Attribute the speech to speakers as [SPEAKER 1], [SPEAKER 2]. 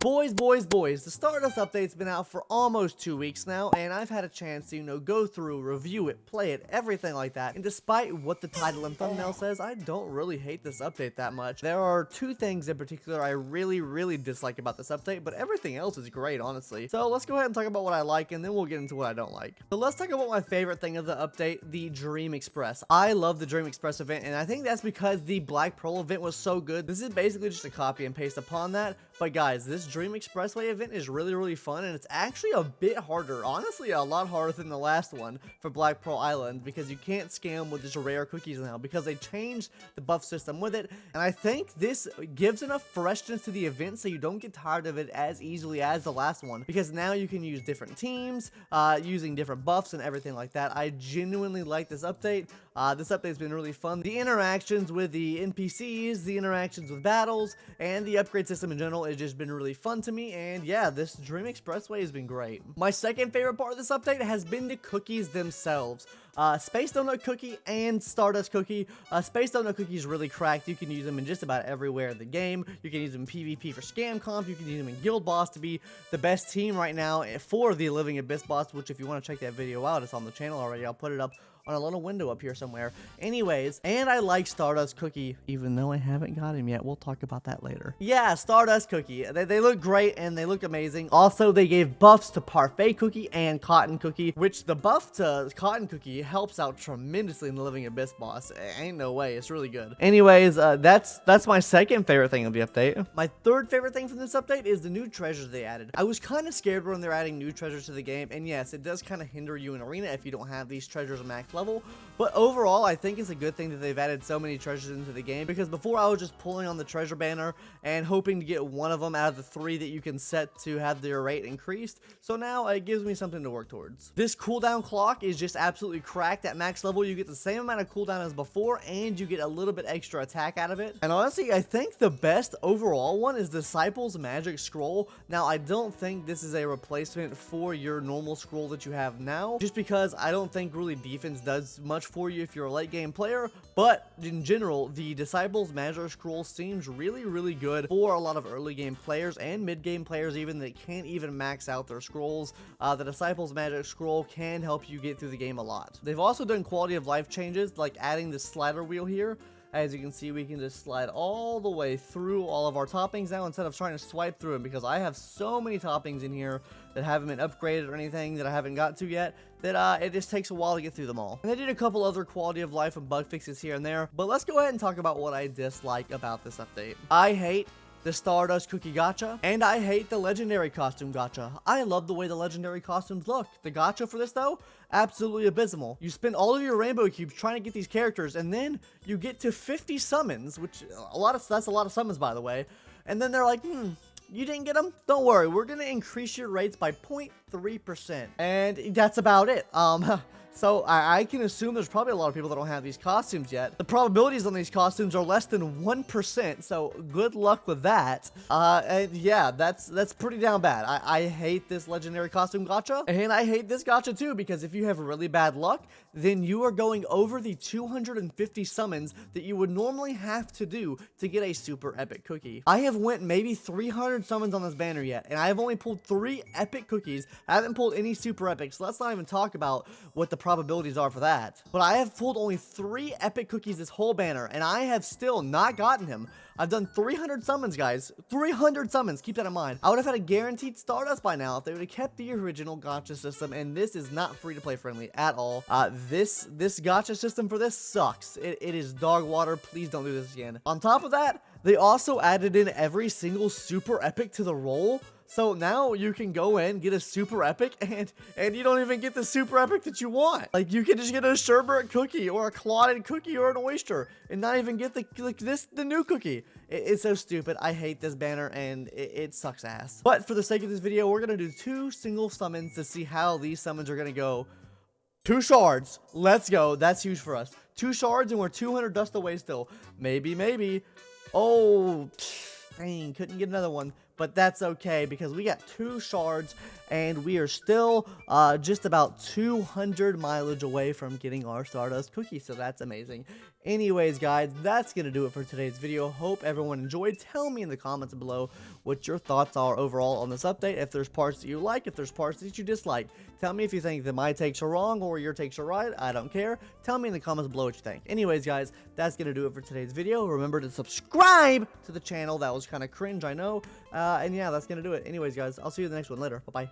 [SPEAKER 1] Boys, the Stardust update's been out for almost 2 weeks now, and I've had a chance to, go through, review it, play it, everything like that. And despite what the title and thumbnail says, I don't really hate this update that much. There are two things in particular I really dislike about this update, but everything else is great, honestly. So let's go ahead and talk about what I like, and then we'll get into what I don't like. So let's talk about my favorite thing of the update, the Dream Express. I love the Dream Express event, and I think that's because the Black Pearl event was so good. This is basically just a copy and paste upon that, but guys, this Dream Expressway event is really fun, and it's actually a bit harder, honestly a lot harder than the last one for Black Pearl Island, because you can't scam with just rare cookies now, because they changed the buff system with it, and I think this gives enough freshness to the event so you don't get tired of it as easily as the last one, because now you can use different teams, using different buffs and everything like that. I genuinely like this update. This update's been really fun. The interactions with the NPCs, the interactions with battles, and the upgrade system in general has just been really fun to me, and yeah, this Dream Expressway has been great. My second favorite part of this update has been the cookies themselves. Space Donut Cookie and Stardust Cookie. Space Donut Cookie is really cracked. You can use them in just about everywhere in the game. You can use them in PvP for Scam Comp. You can use them in Guild Boss to be the best team right now for the Living Abyss boss, which if you want to check that video out, it's on the channel already. I'll put it up on a little window up here somewhere. Anyways, and I like Stardust Cookie, even though I haven't got him yet. We'll talk about that later. Yeah, Stardust Cookie. They look great and they look amazing. Also, they gave buffs to Parfait Cookie and Cotton Cookie, which the buff to Cotton Cookie helps out tremendously in the Living Abyss boss. Ain't no way. It's really good. Anyways, that's my second favorite thing of the update. My third favorite thing from this update is the new treasures they added. I was kind of scared when they're adding new treasures to the game, and yes, it does kind of hinder you in Arena if you don't have these treasures max level, but overall I think it's a good thing that they've added so many treasures into the game, because before I was just pulling on the treasure banner and hoping to get one of them out of the 3 that you can set to have their rate increased, so now it gives me something to work towards. This cooldown clock is just absolutely cracked. At max level you get the same amount of cooldown as before, and you get a little bit extra attack out of it. And honestly, I think the best overall one is Disciples Magic Scroll. Now I don't think this is a replacement for your normal scroll that you have now, just because I don't think really defense does much for you if you're a late game player, but in general the Disciples Magic Scroll seems really good for a lot of early game players and mid game players even that can't even max out their scrolls. The Disciples Magic Scroll can help you get through the game a lot. They've also done quality of life changes, like adding this slider wheel here. As you can see, we can just slide all the way through all of our toppings now instead of trying to swipe through them, because I have so many toppings in here that haven't been upgraded or anything that I haven't got to yet that it just takes a while to get through them all. And they did a couple other quality of life and bug fixes here and there, but let's go ahead and talk about what I dislike about this update. I hate the Stardust Cookie Gacha, and I hate the Legendary Costume Gacha. I love the way the Legendary Costumes look. The Gacha for this, though, absolutely abysmal. You spend all of your Rainbow Cubes trying to get these characters, and then you get to 50 summons, which that's a lot of summons, by the way, and then they're like, you didn't get them? Don't worry, we're gonna increase your rates by 0.3%, and that's about it. So I can assume there's probably a lot of people that don't have these costumes yet. The probabilities on these costumes are less than 1%, so good luck with that. And yeah, that's pretty down bad. I hate this Legendary Costume Gacha, and I hate this gacha too, because if you have really bad luck, then you are going over the 250 summons that you would normally have to do to get a super epic cookie. I have went maybe 300 summons on this banner yet, and I have only pulled 3 epic cookies. I haven't pulled any super epics, so let's not even talk about what the probabilities are for that. But I have pulled only 3 epic cookies this whole banner, and I have still not gotten him. I've done 300 summons, guys. 300 summons, keep that in mind. I would have had a guaranteed Stardust by now if they would have kept the original gacha system, and this is not free-to-play friendly at all. This gacha system for this sucks. It is dog water. Please don't do this again. On top of that, they also added in every single super epic to the roll. So now you can go in, get a super epic, and you don't even get the super epic that you want. Like, you can just get a sherbet cookie or a clotted cookie or an oyster and not even get the new cookie. It's so stupid. I hate this banner, and it sucks ass. But for the sake of this video, we're gonna do 2 single summons to see how these summons are gonna go. 2 shards. Let's go. That's huge for us. 2 shards, and we're 200 dust away still. Maybe. Oh, dang, couldn't get another one. But that's okay, because we got 2 shards, and we are still just about 200 mileage away from getting our Stardust cookie, so that's amazing. Anyways, guys, that's going to do it for today's video. Hope everyone enjoyed. Tell me in the comments below what your thoughts are overall on this update. If there's parts that you like, if there's parts that you dislike. Tell me if you think that my takes are wrong or your takes are right. I don't care. Tell me in the comments below what you think. Anyways, guys, that's going to do it for today's video. Remember to subscribe to the channel. That was kind of cringe, I know. And yeah, that's going to do it. Anyways, guys, I'll see you in the next one later. Bye-bye.